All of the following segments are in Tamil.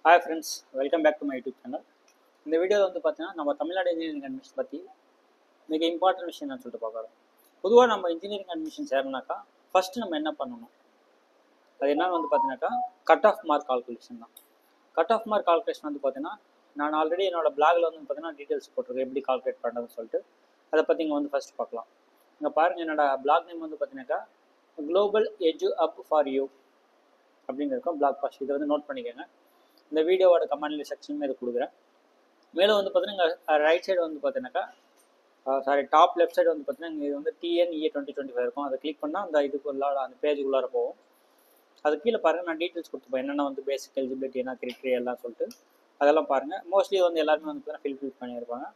Hi friends, welcome back to my YouTube channel. இந்த வீடியோவில் வந்து பார்த்தீங்கன்னா நம்ம தமிழ்நாடு இன்ஜினியரிங் அட்மிஷன் பற்றி மிக இம்பார்ட்டன்ட் விஷயம் நான் சொல்லிட்டு பார்க்குறோம். பொதுவாக நம்ம இன்ஜினியரிங் அட்மிஷன் சேரணுனாக்கா ஃபஸ்ட்டு நம்ம என்ன பண்ணணும், அது என்னன்னு வந்து பார்த்தீங்கன்னாக்கா கட் ஆஃப் மார்க் கால்குலேஷன் தான். கட் ஆஃப் மார்க் கால்குலேஷன் வந்து பார்த்தீங்கன்னா நான் ஆல்ரெடி என்னோட பிளாகில் வந்து பார்த்தீங்கன்னா டீட்டெயில்ஸ் போட்டிருக்கேன் எப்படி கால்குலேட் பண்ணுறதுன்னு சொல்லிட்டு. அதை பற்றி இங்கே வந்து ஃபஸ்ட்டு பார்க்கலாம். இங்கே பாருங்கள், என்னோட பிளாக் நேம் வந்து பார்த்தீங்கன்னாக்கா குளோபல் எஜு அப் ஃபார் யூ அப்படின்னு இருக்கும் பிளாக் பாஸ்ட். இதை வந்து நோட் பண்ணிக்கோங்க. இந்த வீடியோவோட கமெண்ட் செக்ஷனுமே இது கொடுக்குறேன். மேலும் வந்து பார்த்தீங்கன்னா ரைட் சைடு வந்து பார்த்தீங்கன்னாக்கா டாப் லெஃப்ட் சைடு வந்து பார்த்தீங்கன்னா இது வந்து TNEA 2025 இருக்கும். அதை கிளிக் பண்ணால் அந்த இதுக்குள்ளார அந்த பேஜுக்குள்ளார போகும். அது கீழே பாருங்கள், நான் டீட்டெயில்ஸ் கொடுத்துப்பேன் என்னென்ன வந்து பேசிக் எலிஜிபிலிட்டி என்ன கிரிட்டீரியா எல்லாம் சொல்லிட்டு அதெல்லாம் பாருங்கள். மோஸ்ட்லி வந்து எல்லாருமே வந்து பார்த்தீங்கன்னா ஃபில் பண்ணியிருப்பாங்க.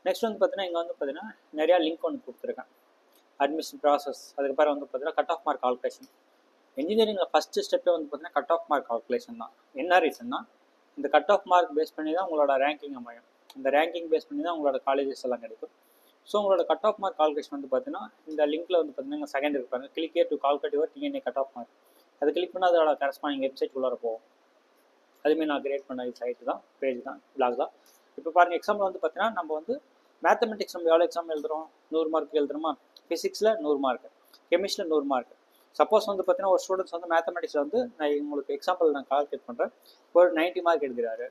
நெக்ஸ்ட் வந்து பார்த்தீங்கன்னா இங்கே வந்து பார்த்தீங்கன்னா நிறையா லிங்க் ஒன்று கொடுத்துருக்கேன். அட்மிஷன் ப்ராசஸ், அதுக்கப்புறம் வந்து பார்த்தீங்கன்னா கட் ஆஃப் மார்க் கால்குலேஷன். இன்ஜினியரிங்கில் ஃபஸ்ட்டு ஸ்டெப்பே வந்து பார்த்தீங்கன்னா கட் ஆஃப் மார்க் கால்குலேஷன் தான். என்ன ரீசன்னா, இந்த கட் ஆஃப் மார்க் பேஸ் பண்ணி தான் உங்களோட ரேங்கிங் அமையும். இந்த ரேங்கிங் பேஸ் பண்ணி தான் உங்களோட காலேஜஸ் எல்லாம் கிடைக்கும். ஸோ உங்களோட கட் ஆஃப் மார்க் கால்குலேஷன் வந்து பார்த்தீங்கன்னா இந்த லிங்க்கில் வந்து பார்த்தீங்கன்னா செகண்ட் இருப்பாங்க, click to calculate your TNA cut off mark. அது கிளிக் பண்ணால் அதோட கரஸ்பாண்டிங் வெப்சைட் உள்ளார போகும். அதுமாரி நான் கிரியேட் பண்ண சைட்டு தான், பேஜ் தான், பிளாக் தான். இப்போ பாருங்கள், எக்ஸாம்பிள் வந்து பார்த்தீங்கன்னா நம்ம வந்து மேத்தமெட்டிக்ஸ் நம்ம எவ்வளோ எக்ஸாம் எழுதுகிறோம், 100 மார்க் எழுதுகிறோமா. ஃபிசிக்ஸில் 100 மார்க், கெமிஸ்ட்ரியில் 100 மார்க். சப்போஸ் வந்து பார்த்தீங்கன்னா ஒரு ஸ்டூடெண்ட்ஸ் வந்து மேத்தமெட்டிக்ஸில் வந்து நான் உங்களுக்கு எக்ஸாம்பிள் நான் கால்குலேட் பண்ணுறேன், ஒரு 90 மார்க் எடுக்கிறாரு.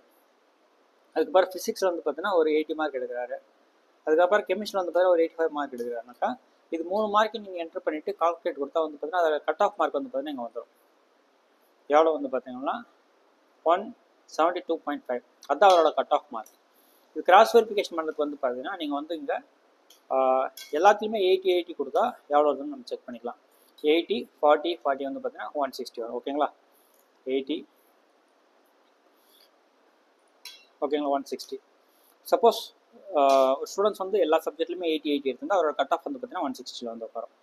அதுக்கப்புறம் ஃபிசிக்ஸில் வந்து பார்த்தீங்கன்னா ஒரு 80 மார்க் எடுக்கிறாரு. அதுக்கப்புறம் கெமிஸ்ட்ரியில் வந்து பார்த்தீங்கன்னா ஒரு 85 மார்க் எடுக்கிறாருனாக்கா இது 3 மார்க்கு நீங்கள் என்டர் பண்ணிவிட்டு கால்குலேட் கொடுத்தா வந்து பார்த்தீங்கன்னா அதில் கட் ஆஃப் மார்க் வந்து பார்த்தீங்கன்னா இங்கே வந்துடும். எவ்வளோ வந்து பார்த்தீங்கன்னா 172.5, அதுதான் அவரோட கட் ஆஃப் மார்க். இது கிராஸ் வெரிஃபிகேஷன் பண்ணுறதுக்கு வந்து பார்த்தீங்கன்னா நீங்கள் வந்து இங்கே எல்லாத்துலேயுமே 80 கொடுத்தா எவ்வளோ வருதுன்னு நம்ம செக் பண்ணிக்கலாம். 80, 40 வந்து பார்த்தீங்கன்னா 160 வரும். ஓகேங்களா, 80 ஓகேங்களா 160. சப்போஸ் ஒரு ஸ்டூடெண்ட்ஸ் வந்து எல்லா சப்ஜெக்ட்லையுமே 80 எடுத்திருந்தால் அவரோட கட் ஆஃப் வந்து பார்த்தீங்கன்னா 160 வந்து உட்காரும்.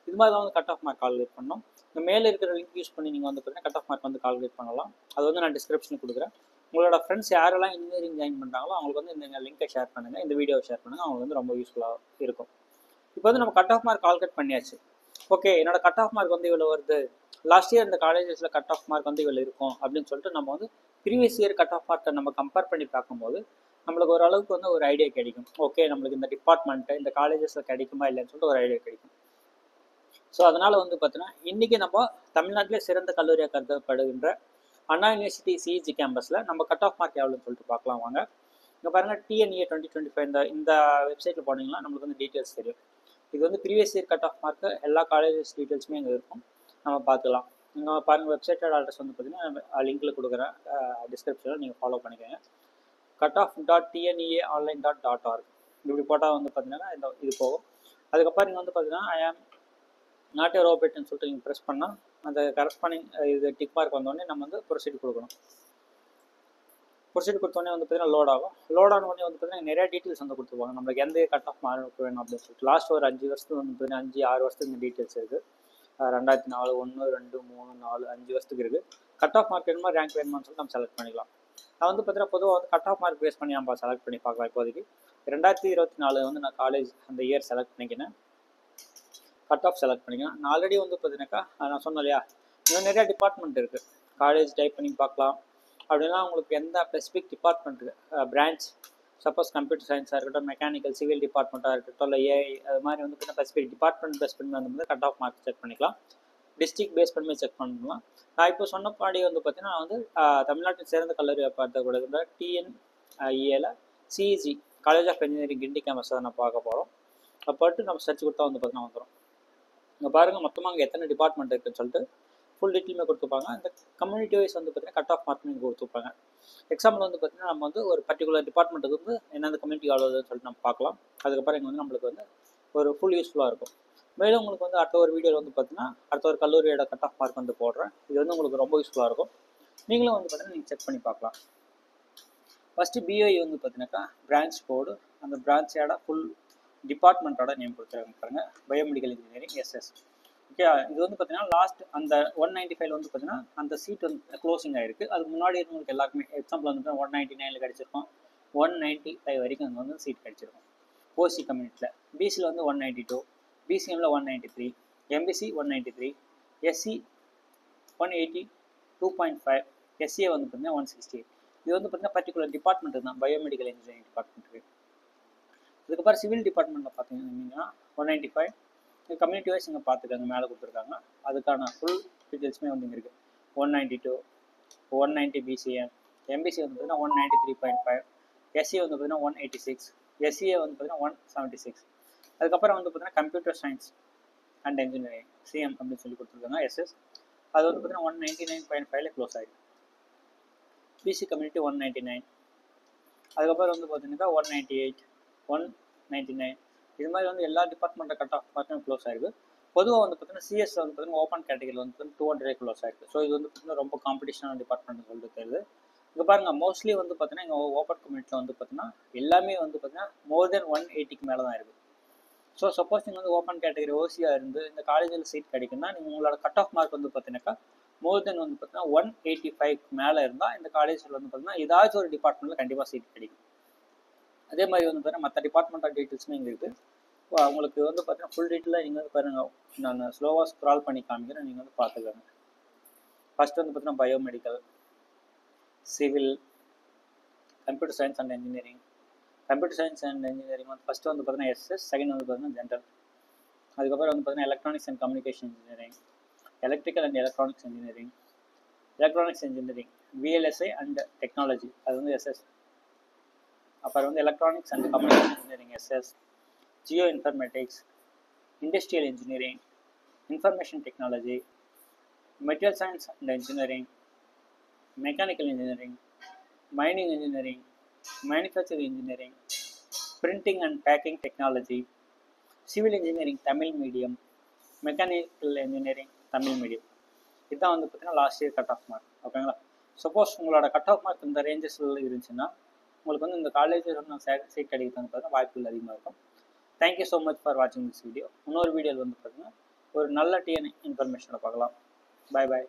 இது மாதிரி தான் வந்து கட் ஆஃப் மார்க் கால்குலேட் பண்ணணும். இந்த மேலே இருக்கிற லிங்க் யூஸ் பண்ணி நீங்கள் வந்து பார்த்தீங்கன்னா கட் ஆஃப் மார்க் வந்து கால்குலேட் பண்ணலாம். அது வந்து நான் டிஸ்கிரிப்ஷனில் கொடுக்குறேன். உங்களோட ஃப்ரெண்ட்ஸ் யாரெல்லாம் இன்ஜினியரிங் ஜாயின் பண்ணுறாங்களோ அவங்களுக்கு வந்து இந்த லிங்கை ஷேர் பண்ணுங்கள், இந்த வீடியோவை ஷேர் பண்ணுங்கள், அவங்களுக்கு வந்து ரொம்ப யூஸ்ஃபுல்லாக இருக்கும். இப்போ வந்து நம்ம கட் ஆஃப் மார்க் கால்குலேட் பண்ணியாச்சு. ஓகே, என்னோட கட் ஆஃப் மார்க் வந்து இவ்வளோ வருது, லாஸ்ட் இயர் இந்த காலேஜஸில் கட் ஆஃப் மார்க் வந்து இவ்வளோ இருக்கும் அப்படின்னு சொல்லிட்டு நம்ம வந்து ப்ரீவியஸ் இயர் கட் ஆஃப் மார்க்கை நம்ம கம்பேர் பண்ணி பார்க்கும்போது நம்மளுக்கு ஓரளவுக்கு வந்து ஒரு ஐடியா கிடைக்கும். ஓகே, நம்மளுக்கு இந்த டிபார்ட்மெண்ட்டு இந்த காலேஜஸில் கிடைக்குமா இல்லைன்னு சொல்லிட்டு ஒரு ஐடியா கிடைக்கும். ஸோ அதனால் வந்து பார்த்தீங்கன்னா இன்றைக்கி நம்ம தமிழ்நாட்டிலே சிறந்த கல்லூரியாக கருதப்படுகின்ற அண்ணா யூனிவர்சிட்டி CEG கேம்பஸில் நம்ம கட் ஆஃப் மார்க் எவ்வளோன்னு சொல்லிட்டு பார்க்கலாம் வாங்க. இங்கே பாருங்கள், TNEA 2025 இந்த வெப்சைட்டில் போனீங்கன்னா நம்மளுக்கு வந்து டீட்டெயில்ஸ் தெரியும். இது வந்து previous year cut of mark எல்லா காலேஜஸ் டீட்டெயில்ஸுமே இங்கே இருக்கும், நம்ம பார்த்துக்கலாம். இங்கே பாருங்கள், வெப்சைட்டோட அட்ரஸ் வந்து பார்த்தீங்கன்னா லிங்கில் கொடுக்குறேன், டிஸ்கிரிப்ஷனில் நீங்கள் ஃபாலோ பண்ணிக்கோங்க. cutoff.tneaonline.org இப்படி போட்டால் வந்து பார்த்தீங்கன்னா இது போகும். அதுக்கப்புறம் நீங்கள் வந்து பார்த்தீங்கன்னா ஐ ஆம் நாட் ஏ ரோபோட்னு சொல்லிட்டு நீங்கள் ப்ரெஸ் பண்ணால் அந்த கரஸ்பாண்டிங் இது டிக் மார்க் வந்தோடனே நம்ம வந்து ப்ரொசீட் கொடுக்கணும். ப்ரொசீட் கொடுத்தோடனே வந்து பார்த்தீங்கன்னா லோட் ஆகும். லோட் ஆன உடனே வந்து பார்த்தீங்கன்னா நிறைய டீட்டெயில்ஸ் வந்து கொடுத்துருவாங்க, நம்மளுக்கு எந்த கட் ஆஃப் மார்க் வேணும் அப்படின்னு சொல்லிட்டு. லாஸ்ட் ஒரு 5 வருஷத்துக்கு வந்து பார்த்தீங்கன்னா 5-6 வருஷத்துக்கு இந்த டீட்டெயில்ஸ் இருக்குது. 2004, 1, 2, 3, 4, 5 வருஷத்துக்கு இருக்குது. கட் ஆஃப் மார்க் வேணுமா ரேங்க் வேணுமான்னு சொல்லிட்டு நம்ம செலக்ட் பண்ணிக்கலாம். நான் வந்து பார்த்தீங்கன்னா பொதுவாக வந்து கட் ஆஃப் மார்க் பேஸ் பண்ணி நம்ம செலக்ட் பண்ணி பார்க்கலாம். இப்போதைக்கு 2024 வந்து நான் காலேஜ் அந்த இயர் செலக்ட் பண்ணிக்கினேன், கட் ஆஃப் செலக்ட் பண்ணிக்கலாம். நான் ஆல்ரெடி வந்து பார்த்தீங்கன்னாக்கா நான் சொன்னேன் இல்லையா, இன்னும் நிறையா டிபார்ட்மெண்ட் இருக்குது, காலேஜ் டைப் பண்ணி பார்க்கலாம். அப்படின்னா உங்களுக்கு எந்த specific department branch, suppose computer சயின்ஸாக இருக்கட்டும், மெக்கானிக்கல் சிவில் டிபார்ட்மெண்ட்டாக இருக்கட்டும், இல்லை AI அது மாதிரி வந்து பார்த்தீங்கன்னா ஸ்பெசிஃபிக் டிபார்ட்மெண்ட் பேஸ் பண்ணி வந்து கட் ஆஃப் மார்க் செக் பண்ணிக்கலாம். டிஸ்ட்ரிக்ட் பேஸ் பண்ணி செக் பண்ணலாம். நான் இப்போ சொன்னபாடி வந்து பார்த்தீங்கன்னா நான் வந்து தமிழ்நாட்டில் சிறந்த கல்லூரியை பார்த்துக்கூட TNEAல CEG college of engineering Guindy campus தான் நான் பார்க்க போகிறோம். அப்போட்டு நம்ம சர்ச் கொடுத்தா வந்து பார்த்தீங்கன்னா வந்துடும். இங்கே பாருங்கள், மொத்தமாக அங்கே எத்தனை டிபார்ட்மெண்ட் இருக்குதுன்னு சொல்லிட்டு ஃபுல் டீட்டெயிலுமே கொடுத்துருப்பாங்க. இந்த கம்யூனிட்டி வைஸ் வந்து பார்த்தீங்கன்னா கட் ஆஃப் மார்க் கொடுத்துருப்பாங்க. எக்ஸாம்பிள் வந்து பார்த்தீங்கன்னா நம்ம வந்து ஒரு பர்டிகுலர் டிபார்ட்மெண்ட்டுக்கு வந்து எந்தெந்த கம்யூனிட்டி ஆளுதுன்னு சொல்லிட்டு நம்ம பார்க்கலாம். அதுக்கப்புறம் இங்கே வந்து நம்மளுக்கு வந்து ஒரு ஃபுல் யூஸ்ஃபுல்லாக இருக்கும். மேலும் உங்களுக்கு வந்து அடுத்த ஒரு வீடியோவில் வந்து பார்த்தீங்கன்னா அடுத்த ஒரு கல்லூரியோட கட் ஆஃப் மார்க் வந்து போடுறேன். இது வந்து உங்களுக்கு ரொம்ப யூஸ்ஃபுல்லாக இருக்கும். நீங்களும் வந்து பார்த்தீங்கன்னா நீங்கள் செக் பண்ணி பார்க்கலாம். ஃபஸ்ட்டு BOE வந்து பார்த்தீங்கன்னாக்கா பிரான்ச் கோடு, அந்த பிரான்ச்சோட ஃபுல் டிபார்ட்மெண்ட்டோட நேம் கொடுத்துருக்காங்க பாருங்கள், பயோமெடிக்கல் இன்ஜினியரிங் SS. ஓகே, இது வந்து பார்த்தீங்கன்னா லாஸ்ட் அந்த 195 வந்து பார்த்தீங்கன்னா அந்த சீட் வந்து க்ளோசிங் ஆகிருக்கு. அதுக்கு முன்னாடி இருந்தவங்களுக்கு எல்லாருக்குமே எக்ஸாம்பிள் வந்து 199 கிடச்சிருக்கும், 195 வரைக்கும் அங்கே வந்து சீட் கிடச்சிருக்கும். OC கம்யூனிட்டியில், BCயில் வந்து 192, BCMல 193, MBC 193, SC 182.5, SCA வந்து பார்த்தீங்கன்னா 168. இது வந்து பார்த்தீங்கன்னா பர்டிகுலர் டிபார்ட்மெண்ட் தான், பயோமெடிக்கல் இன்ஜினியரிங் டிபார்ட்மெண்ட்டுக்கு. இதுக்கப்புறம் சிவில் டிபார்ட்மெண்ட்டில் பார்த்தீங்கன்னா 195. கம்யூனிட்டி வைஸ் இங்கே பார்த்துக்கோங்க, மேலே கொடுத்துருக்காங்க. அதுக்கான ஃபுல் டீட்டெயில்ஸுமே வந்து இங்கே இருக்குது. 192, 190 பிசிஎம், எம்பிசி வந்து பார்த்தீங்கன்னா 193.5, எஸ்சி வந்து பார்த்தீங்கன்னா 186, எஸ்சிஏ வந்து பார்த்தீங்கன்னா 176. அதுக்கப்புறம் வந்து பார்த்தீங்கன்னா computer science and engineering CM அப்படின்னு சொல்லி கொடுத்துருக்காங்க, எஸ்எஸ். அது வந்து பார்த்தீங்கன்னா 199.5ல க்ளோஸ் ஆகிடும். PC community 199. அதுக்கப்புறம் வந்து பார்த்தீங்கன்னா 198, 199. இது மாதிரி வந்து எல்லா டிபார்ட்மெண்ட்டை கட் ஆஃப் பார்த்து க்ளோஸ் ஆகிருக்கு. பொதுவாக வந்து பார்த்தீங்கன்னா சிஎஸ் வந்து பார்த்தீங்கன்னா ஓப்பன் கேட்டகரியில் வந்து 200 க்ளோஸ் ஆகிருக்கு. ஸோ இது வந்து பார்த்தீங்கன்னா ரொம்ப காம்படிஷனான டிபார்ட்மெண்ட் சொல்லிட்டு தெரியுது. இங்கே பாருங்கள், மோஸ்ட்லி வந்து பார்த்தீங்கன்னா இங்கே ஓப்பன் கம்யூனிட்டியில் வந்து பார்த்தீங்கன்னா எல்லாமே வந்து பார்த்தீங்கன்னா மோர் தென் 180க்கு மேலே தான் இருக்குது. ஸோ சப்போஸ் நீங்கள் வந்து ஓப்பன் கேட்டகரி ஓசியாக இருந்து இந்த காலேஜில் சீட் கிடைக்குன்னா நீங்கள் உங்களோட கட் ஆஃப் மார்க் வந்து பார்த்தீங்கன்னாக்கா மோர் தென் வந்து பார்த்தீங்கன்னா 185 மேலே இருந்தால் இந்த காலேஜில் வந்து பார்த்தீங்கன்னா ஏதாச்சும் ஒரு டிபார்ட்மெண்ட்டில் கண்டிப்பாக சீட் கிடைக்கும். அதே மாதிரி வந்து பார்த்தீங்கன்னா மற்ற டிபார்ட்மெண்ட்டல் டீட்டெயில்ஸுமே இங்கே இருக்குது. உங்களுக்கு வந்து பார்த்தீங்கன்னா ஃபுல் டீட்டெயிலாக நீங்கள் வந்து பாருங்கள், நான் ஸ்லோவாக ஸ்க்ரால் பண்ணி காமிக்கிறேன், நீங்கள் வந்து பார்த்துக்கோங்க. ஃபஸ்ட்டு வந்து பார்த்தீங்கன்னா biomedical, civil, computer science and engineering. Computer science and engineering வந்து ஃபஸ்ட்டு வந்து பார்த்தீங்கன்னா எஸ்எஸ், செகண்ட் வந்து பார்த்தீங்கன்னா ஜென்ரல். அதுக்கப்புறம் வந்து பார்த்தீங்கன்னா electronics and communication engineering, electrical and electronics engineering, electronics engineering, VLSI and technology, அது வந்து எஸ்எஸ். அப்புறம் வந்து electronics and communication engineering SS, geo informatics, industrial engineering, information technology, material science and engineering, mechanical engineering, mining engineering, manufacturing engineering, printing and packing technology, civil engineering Tamil medium, mechanical engineering Tamil medium. இதுதான் வந்து பார்த்தீங்கன்னா last year cut off mark. ஓகேங்களா? சப்போஸ் உங்களோட கட் ஆஃப் மார்க் இந்த ரேஞ்சஸில் இருந்துச்சுன்னா உங்களுக்கு வந்து இந்த காலேஜில் வந்து சீட் கிடைக்கிறது பார்த்தீங்கன்னா வாய்ப்புகள் அதிகமாக இருக்கும். தேங்க்யூ ஸோ மச் ஃபார் வாட்சிங் திஸ் வீடியோ. இன்னொரு வீடியோவில் வந்து பார்த்தீங்கன்னா ஒரு நல்ல டிஎன் இன்ஃபர்மேஷனை பார்க்கலாம். பாய் பாய்.